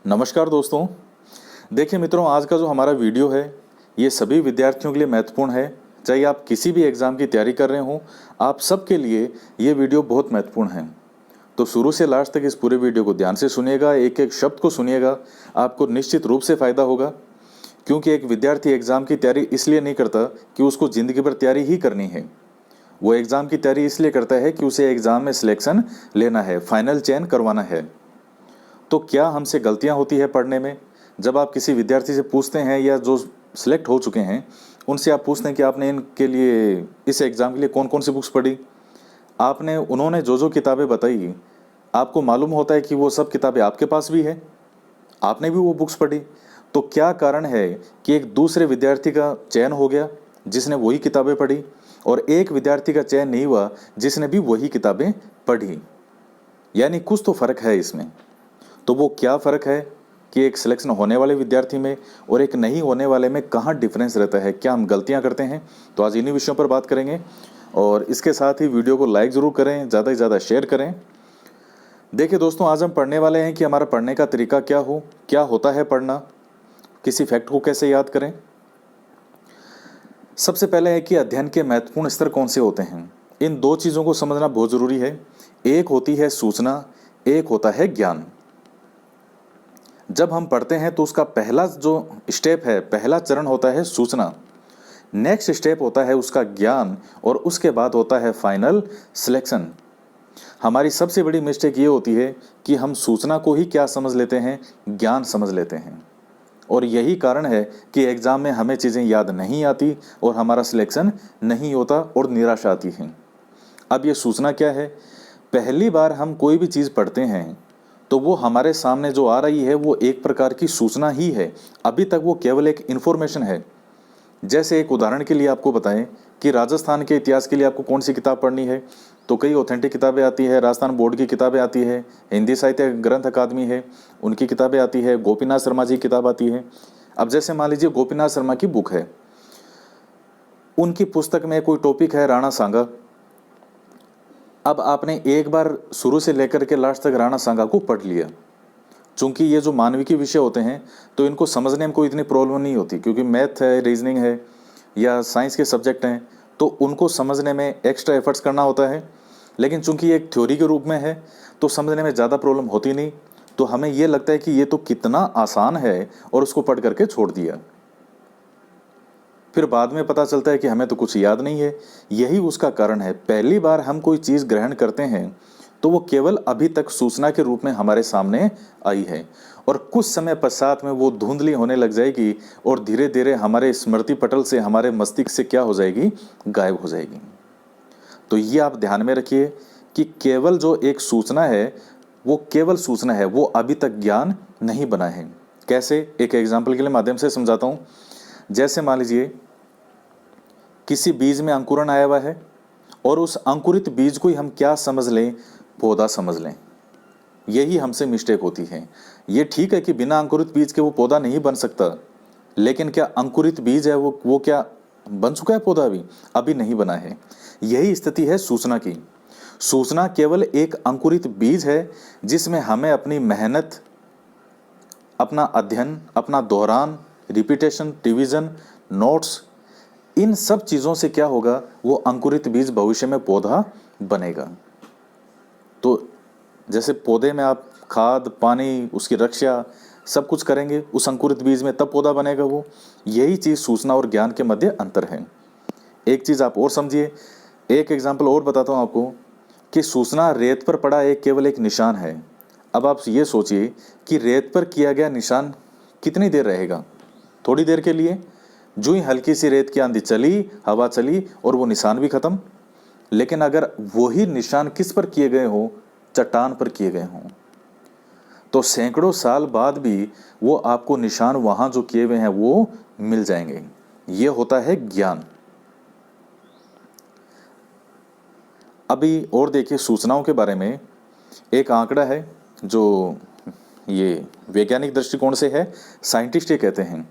नमस्कार दोस्तों। देखिए मित्रों, आज का जो हमारा वीडियो है ये सभी विद्यार्थियों के लिए महत्वपूर्ण है। चाहे आप किसी भी एग्ज़ाम की तैयारी कर रहे हो, आप सबके लिए ये वीडियो बहुत महत्वपूर्ण है। तो शुरू से लास्ट तक इस पूरे वीडियो को ध्यान से सुनिएगा, एक एक शब्द को सुनिएगा, आपको निश्चित रूप से फ़ायदा होगा। क्योंकि एक विद्यार्थी एग्ज़ाम की तैयारी इसलिए नहीं करता कि उसको ज़िंदगी भर तैयारी ही करनी है। वो एग्ज़ाम की तैयारी इसलिए करता है कि उसे एग्ज़ाम में सिलेक्शन लेना है, फाइनल चयन करवाना है। तो क्या हमसे गलतियां होती है पढ़ने में? जब आप किसी विद्यार्थी से पूछते हैं या जो सिलेक्ट हो चुके हैं उनसे आप पूछते हैं कि आपने इनके लिए इस एग्ज़ाम के लिए कौन कौन सी बुक्स पढ़ी, आपने उन्होंने जो जो किताबें बताई, आपको मालूम होता है कि वो सब किताबें आपके पास भी है, आपने भी वो बुक्स पढ़ी। तो क्या कारण है कि एक दूसरे विद्यार्थी का चयन हो गया जिसने वही किताबें पढ़ी और एक विद्यार्थी का चयन नहीं हुआ जिसने भी वही किताबें पढ़ी? यानी कुछ तो फ़र्क है इसमें। तो वो क्या फ़र्क है कि एक सिलेक्शन होने वाले विद्यार्थी में और एक नहीं होने वाले में कहाँ डिफरेंस रहता है, क्या हम गलतियाँ करते हैं? तो आज इन्हीं विषयों पर बात करेंगे और इसके साथ ही वीडियो को लाइक ज़रूर करें, ज़्यादा से ज़्यादा शेयर करें। देखिए दोस्तों, आज हम पढ़ने वाले हैं कि हमारा पढ़ने का तरीका क्या होता है पढ़ना, किसी फैक्ट को कैसे याद करें। सबसे पहले है कि अध्ययन के महत्वपूर्ण स्तर कौन से होते हैं। इन दो चीज़ों को समझना बहुत ज़रूरी है। एक होती है सूचना, एक होता है ज्ञान। जब हम पढ़ते हैं तो उसका पहला जो स्टेप है, पहला चरण होता है सूचना, नेक्स्ट स्टेप होता है उसका ज्ञान और उसके बाद होता है फाइनल सिलेक्शन। हमारी सबसे बड़ी मिस्टेक ये होती है कि हम सूचना को ही क्या समझ लेते हैं, ज्ञान समझ लेते हैं। और यही कारण है कि एग्ज़ाम में हमें चीज़ें याद नहीं आती और हमारा सिलेक्शन नहीं होता और निराशा आती है। अब ये सूचना क्या है? पहली बार हम कोई भी चीज़ पढ़ते हैं तो वो हमारे सामने जो आ रही है वो एक प्रकार की सूचना ही है। अभी तक वो केवल एक इन्फॉर्मेशन है। जैसे एक उदाहरण के लिए आपको बताएं कि राजस्थान के इतिहास के लिए आपको कौन सी किताब पढ़नी है, तो कई ऑथेंटिक किताबें आती है, राजस्थान बोर्ड की किताबें आती है, हिंदी साहित्य ग्रंथ अकादमी है उनकी किताबें आती है, गोपीनाथ शर्मा जी की किताब आती है। अब जैसे मान लीजिए गोपीनाथ शर्मा की बुक है, उनकी पुस्तक में कोई टॉपिक है राणा सांगा। अब आपने एक बार शुरू से लेकर के लास्ट तक राणा सांगा को पढ़ लिया। चूंकि ये जो मानविकी विषय होते हैं तो इनको समझने में कोई इतनी प्रॉब्लम नहीं होती, क्योंकि मैथ है, रीजनिंग है या साइंस के सब्जेक्ट हैं तो उनको समझने में एक्स्ट्रा एफर्ट्स करना होता है। लेकिन चूंकि एक थ्योरी के रूप में है तो समझने में ज़्यादा प्रॉब्लम होती नहीं। तो हमें ये लगता है कि ये तो कितना आसान है और उसको पढ़ करके छोड़ दिया। फिर बाद में पता चलता है कि हमें तो कुछ याद नहीं है। यही उसका कारण है। पहली बार हम कोई चीज़ ग्रहण करते हैं तो वो केवल अभी तक सूचना के रूप में हमारे सामने आई है और कुछ समय पश्चात में वो धुंधली होने लग जाएगी और धीरे धीरे हमारे स्मृति पटल से, हमारे मस्तिष्क से क्या हो जाएगी, गायब हो जाएगी। तो ये आप ध्यान में रखिए कि केवल जो एक सूचना है वो केवल सूचना है, वो अभी तक ज्ञान नहीं बना है। कैसे? एक एग्जाम्पल के लिए माध्यम से समझाता हूँ। जैसे मान लीजिए किसी बीज में अंकुरन आया हुआ है और उस अंकुरित बीज को ही हम क्या समझ लें, पौधा समझ लें। यही हमसे मिस्टेक होती है। ये ठीक है कि बिना अंकुरित बीज के वो पौधा नहीं बन सकता, लेकिन क्या अंकुरित बीज है वो क्या बन चुका है पौधा? अभी नहीं बना है। यही स्थिति है सूचना की। सूचना केवल एक अंकुरित बीज है जिसमें हमें अपनी मेहनत, अपना अध्ययन, अपना दोहरान, रिपीटेशन, रिवीजन, नोट्स, इन सब चीज़ों से क्या होगा, वो अंकुरित बीज भविष्य में पौधा बनेगा। तो जैसे पौधे में आप खाद, पानी, उसकी रक्षा सब कुछ करेंगे उस अंकुरित बीज में, तब पौधा बनेगा वो। यही चीज़ सूचना और ज्ञान के मध्य अंतर है। एक चीज़ आप और समझिए, एक एग्जाम्पल और बताता हूँ आपको कि सूचना रेत पर पड़ा एक केवल एक निशान है। अब आप ये सोचिए कि रेत पर किया गया निशान कितनी देर रहेगा? थोड़ी देर के लिए। जो ही हल्की सी रेत की आंधी चली, हवा चली और वो निशान भी खत्म। लेकिन अगर वही निशान किस पर किए गए हो, चट्टान पर किए गए हों, तो सैकड़ों साल बाद भी वो आपको निशान वहां जो किए हुए हैं वो मिल जाएंगे। ये होता है ज्ञान। अभी और देखिए सूचनाओं के बारे में एक आंकड़ा है जो ये वैज्ञानिक दृष्टिकोण से है। साइंटिस्ट ये कहते हैं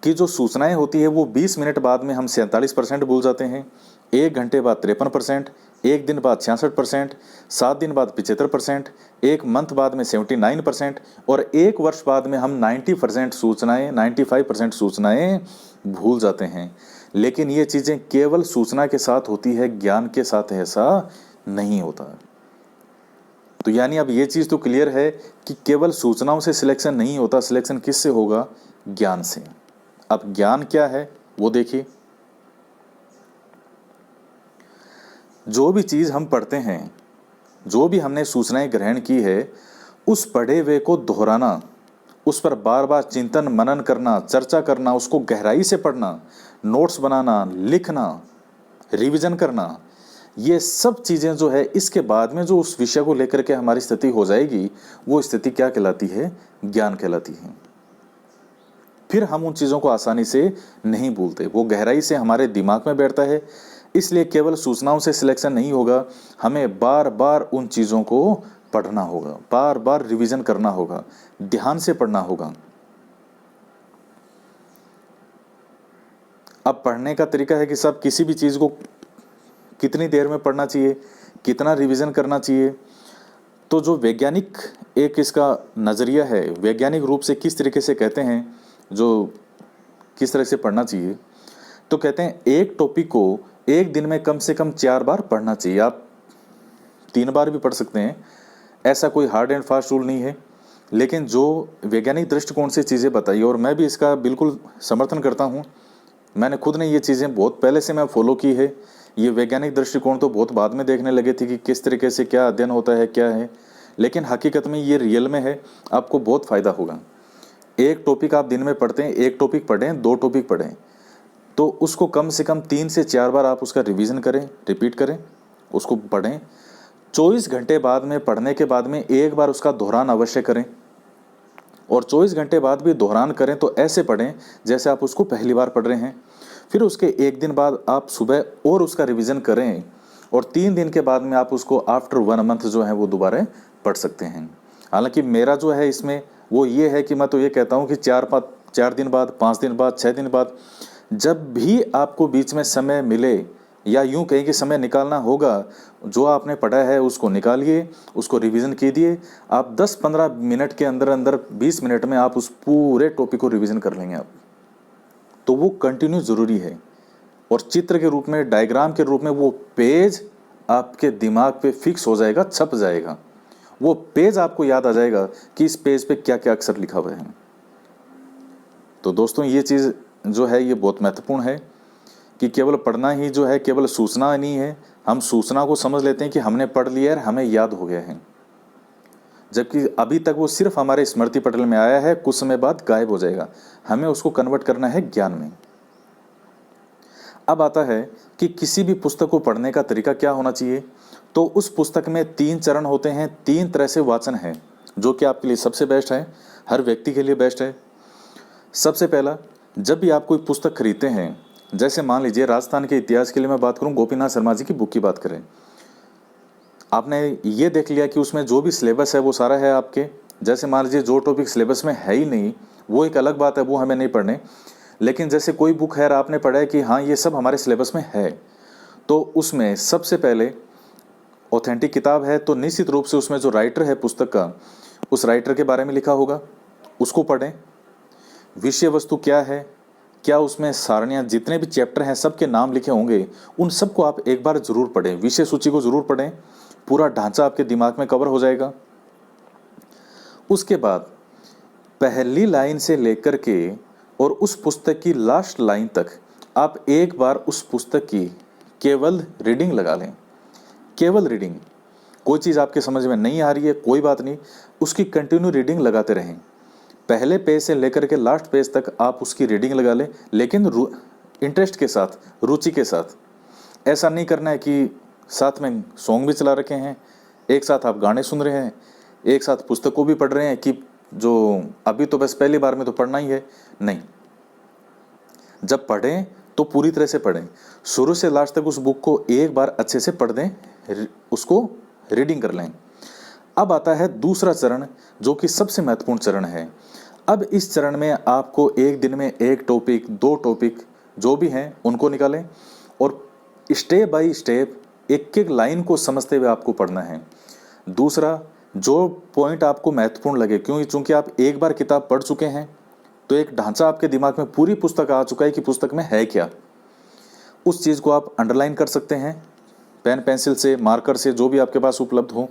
कि जो सूचनाएं होती है वो 20 मिनट बाद में हम 47% भूल जाते हैं, 1 घंटे बाद 53%, एक दिन बाद 66%, 7 दिन बाद 75%, एक मंथ बाद में 79% और एक वर्ष बाद में हम 90% सूचनाएं 95% सूचनाएं भूल जाते हैं। लेकिन ये चीज़ें केवल सूचना के साथ होती है, ज्ञान के साथ ऐसा नहीं होता। तो यानी अब ये चीज़ तो क्लियर है कि केवल सूचनाओं से सिलेक्शन नहीं होता, सिलेक्शन किससे होगा? ज्ञान से। अब ज्ञान क्या है वो देखिए। जो भी चीज़ हम पढ़ते हैं, जो भी हमने सूचनाएं ग्रहण की है, उस पढ़े हुए को दोहराना, उस पर बार बार चिंतन मनन करना, चर्चा करना, उसको गहराई से पढ़ना, नोट्स बनाना, लिखना, रिवीजन करना, ये सब चीज़ें जो है इसके बाद में जो उस विषय को लेकर के हमारी स्थिति हो जाएगी, वो स्थिति क्या कहलाती है? ज्ञान कहलाती है। फिर हम उन चीज़ों को आसानी से नहीं भूलते, वो गहराई से हमारे दिमाग में बैठता है। इसलिए केवल सूचनाओं से सिलेक्शन नहीं होगा, हमें बार बार उन चीज़ों को पढ़ना होगा, बार बार रिवीजन करना होगा, ध्यान से पढ़ना होगा। अब पढ़ने का तरीका है कि सब किसी भी चीज़ को कितनी देर में पढ़ना चाहिए, कितना रिवीजन करना चाहिए। तो जो वैज्ञानिक एक इसका नज़रिया है, वैज्ञानिक रूप से किस तरीके से कहते हैं जो किस तरह से पढ़ना चाहिए, तो कहते हैं एक टॉपिक को एक दिन में कम से कम 4 बार पढ़ना चाहिए। आप 3 बार भी पढ़ सकते हैं, ऐसा कोई हार्ड एंड फास्ट रूल नहीं है। लेकिन जो वैज्ञानिक दृष्टिकोण से चीज़ें बताई, और मैं भी इसका बिल्कुल समर्थन करता हूँ, मैंने खुद ने ये चीज़ें बहुत पहले से मैं फॉलो की है। ये वैज्ञानिक दृष्टिकोण तो बहुत बाद में देखने लगे थे कि किस तरीके से क्या अध्ययन होता है, क्या है, लेकिन हकीकत में ये रियल में है, आपको बहुत फ़ायदा होगा। एक टॉपिक आप दिन में पढ़ते हैं, एक टॉपिक पढ़ें, 2 टॉपिक पढ़ें, तो उसको कम से कम 3 से 4 बार आप उसका रिवीजन करें, रिपीट करें, उसको पढ़ें। 24 घंटे बाद में पढ़ने के बाद में एक बार उसका दोहरान अवश्य करें, और 24 घंटे बाद भी दोहरान करें तो ऐसे पढ़ें जैसे आप उसको पहली बार पढ़ रहे हैं। फिर उसके एक दिन बाद आप सुबह और उसका रिवीजन करें, और 3 दिन के बाद में आप उसको आफ्टर 1 मंथ जो है वो दोबारा पढ़ सकते हैं। हालांकि मेरा जो है इसमें वो ये है कि मैं तो ये कहता हूँ कि 4 दिन बाद, 5 दिन बाद, 6 दिन बाद, जब भी आपको बीच में समय मिले, या यूं कहें कि समय निकालना होगा, जो आपने पढ़ा है उसको निकालिए, उसको रिवीजन कीजिए। आप 10-15 मिनट के अंदर अंदर 20 मिनट में आप उस पूरे टॉपिक को रिवीजन कर लेंगे आप। तो वो कंटिन्यू ज़रूरी है, और चित्र के रूप में, डायग्राम के रूप में वो पेज आपके दिमाग पे फिक्स हो जाएगा, छप जाएगा। वो पेज आपको याद आ जाएगा कि इस पेज पे क्या क्या अक्षर लिखा हुआ है। तो दोस्तों ये चीज़ जो है ये बहुत महत्वपूर्ण है कि केवल पढ़ना ही जो है केवल सूचना नहीं है। हम सूचना को समझ लेते हैं कि हमने पढ़ लिया है, हमें याद हो गया है, जबकि अभी तक वो सिर्फ हमारे स्मृति पटल में आया है, कुछ समय बाद गायब हो जाएगा। हमें उसको कन्वर्ट करना है ज्ञान में। अब आता है कि किसी भी पुस्तक को पढ़ने का तरीका क्या होना चाहिए। तो उस पुस्तक में 3 चरण होते हैं, 3 तरह से वाचन है, जो कि आपके लिए सबसे बेस्ट है, हर व्यक्ति के लिए बेस्ट है। सबसे पहला, जब भी आप कोई पुस्तक खरीदते हैं, जैसे मान लीजिए राजस्थान के इतिहास के लिए मैं बात करूं, गोपीनाथ शर्मा जी की बुक की बात करें, आपने ये देख लिया कि उसमें जो भी सिलेबस है वो सारा है आपके। जैसे मान लीजिए जो टॉपिक सिलेबस में है ही नहीं, वो एक अलग बात है, वो हमें नहीं पढ़ने। लेकिन जैसे कोई बुक है, आपने पढ़ा है कि हाँ ये सब हमारे सिलेबस में है, तो उसमें सबसे पहले ऑथेंटिक किताब है, तो निश्चित रूप से उसमें जो राइटर है पुस्तक का, उस राइटर के बारे में लिखा होगा, उसको पढ़ें। विषय वस्तु क्या है, क्या उसमें सारणियाँ, जितने भी चैप्टर हैं सबके नाम लिखे होंगे, उन सबको आप एक बार ज़रूर पढ़ें। विषय सूची को ज़रूर पढ़ें, पूरा ढांचा आपके दिमाग में कवर हो जाएगा। उसके बाद पहली लाइन से लेकर के और उस पुस्तक की लास्ट लाइन तक आप एक बार उस पुस्तक की केवल रीडिंग लगा लें। केवल रीडिंग, कोई चीज़ आपके समझ में नहीं आ रही है, कोई बात नहीं, उसकी कंटिन्यू रीडिंग लगाते रहें। पहले पेज से लेकर के लास्ट पेज तक आप उसकी रीडिंग लगा लें, लेकिन इंटरेस्ट के साथ, रुचि के साथ। ऐसा नहीं करना है कि साथ में सॉन्ग भी चला रखे हैं, एक साथ आप गाने सुन रहे हैं, एक साथ पुस्तक को भी पढ़ रहे हैं कि जो अभी तो बस पहली बार में तो पढ़ना ही है। नहीं, जब पढ़ें तो पूरी तरह से पढ़ें, शुरू से लास्ट तक उस बुक को एक बार अच्छे से पढ़ दें, उसको रीडिंग कर लें। अब आता है दूसरा चरण, जो कि सबसे महत्वपूर्ण चरण है। अब इस चरण में आपको एक दिन में 1 टॉपिक, 2 टॉपिक जो भी हैं उनको निकालें, और स्टेप बाय स्टेप एक एक लाइन को समझते हुए आपको पढ़ना है। दूसरा, जो पॉइंट आपको महत्वपूर्ण लगे, क्योंकि चूंकि आप एक बार किताब पढ़ चुके हैं तो एक ढांचा आपके दिमाग में पूरी पुस्तक आ चुका है कि पुस्तक में है क्या। उस चीज़ को आप अंडरलाइन कर सकते हैं पेन पेंसिल से, मार्कर से, जो भी आपके पास उपलब्ध हो।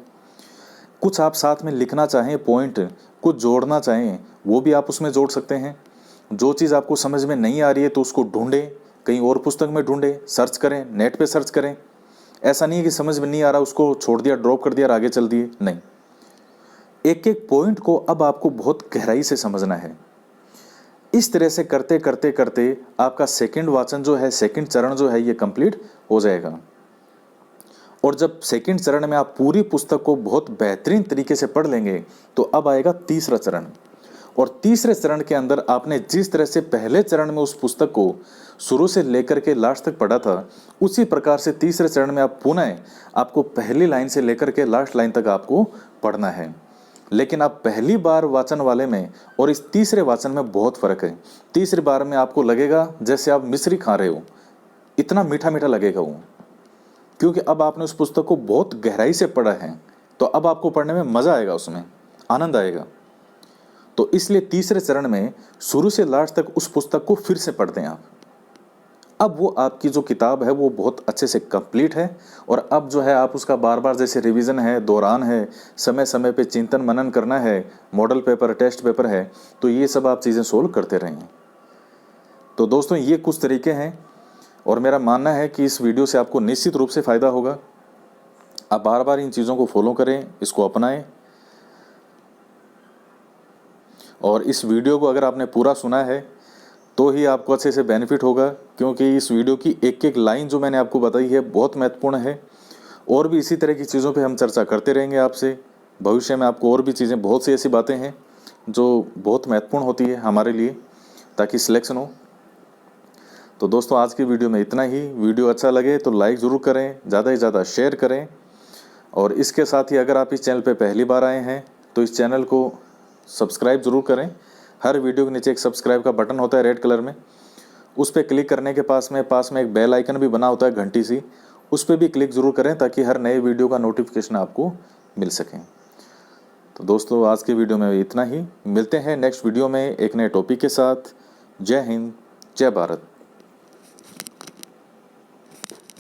कुछ आप साथ में लिखना चाहें पॉइंट, कुछ जोड़ना चाहें, वो भी आप उसमें जोड़ सकते हैं। जो चीज़ आपको समझ में नहीं आ रही है तो उसको ढूंढें, कहीं और पुस्तक में ढूंढें, सर्च करें, नेट पे सर्च करें। ऐसा नहीं है कि समझ में नहीं आ रहा उसको छोड़ दिया, ड्रॉप कर दिया और आगे चल दिए, नहीं। एक एक पॉइंट को अब आपको बहुत गहराई से समझना है। इस तरह से करते करते करते आपका सेकंड वाचन जो है, सेकंड चरण जो है, ये कंप्लीट हो जाएगा। और जब सेकंड चरण में आप पूरी पुस्तक को बहुत बेहतरीन तरीके से पढ़ लेंगे तो अब आएगा तीसरा चरण। और तीसरे चरण के अंदर आपने जिस तरह से पहले चरण में उस पुस्तक को शुरू से लेकर के लास्ट तक पढ़ा था, उसी प्रकार से तीसरे चरण में आप पुनः आपको पहली लाइन से लेकर के लास्ट लाइन तक आपको पढ़ना है। लेकिन आप पहली बार वाचन वाले में और इस तीसरे वाचन में बहुत फर्क है। तीसरी बार में आपको लगेगा जैसे आप मिश्री खा रहे हो, इतना मीठा मीठा लगेगा वो, क्योंकि अब आपने उस पुस्तक को बहुत गहराई से पढ़ा है। तो अब आपको पढ़ने में मजा आएगा, उसमें आनंद आएगा। तो इसलिए तीसरे चरण में शुरू से लास्ट तक उस पुस्तक को फिर से पढ़ते हैं आप। अब वो आपकी जो किताब है वो बहुत अच्छे से कंप्लीट है। और अब जो है आप उसका बार बार जैसे रिवीजन है, दौरान है, समय समय पे चिंतन मनन करना है, मॉडल पेपर, टेस्ट पेपर है, तो ये सब आप चीज़ें सोल्व करते रहेंगे। तो दोस्तों, ये कुछ तरीके हैं और मेरा मानना है कि इस वीडियो से आपको निश्चित रूप से फ़ायदा होगा। आप बार बार इन चीज़ों को फॉलो करें, इसको अपनाएं। और इस वीडियो को अगर आपने पूरा सुना है तो ही आपको अच्छे से बेनिफिट होगा, क्योंकि इस वीडियो की एक एक लाइन जो मैंने आपको बताई है बहुत महत्वपूर्ण है। और भी इसी तरह की चीज़ों पे हम चर्चा करते रहेंगे आपसे। भविष्य में आपको और भी चीज़ें, बहुत सी ऐसी बातें हैं जो बहुत महत्वपूर्ण होती है हमारे लिए, ताकि सिलेक्शन हो। तो दोस्तों, आज की वीडियो में इतना ही। वीडियो अच्छा लगे तो लाइक ज़रूर करें, ज़्यादा से ज़्यादा शेयर करें। और इसके साथ ही अगर आप इस चैनल पे पहली बार आए हैं तो इस चैनल को सब्सक्राइब ज़रूर करें। हर वीडियो के नीचे एक सब्सक्राइब का बटन होता है रेड कलर में, उस पर क्लिक करने के पास में एक बेल आइकन भी बना होता है घंटी सी, उस पर भी क्लिक ज़रूर करें ताकि हर नए वीडियो का नोटिफिकेशन आपको मिल सके। तो दोस्तों, आज की वीडियो में इतना ही। मिलते हैं नेक्स्ट वीडियो में एक नए टॉपिक के साथ। जय हिंद, जय भारत।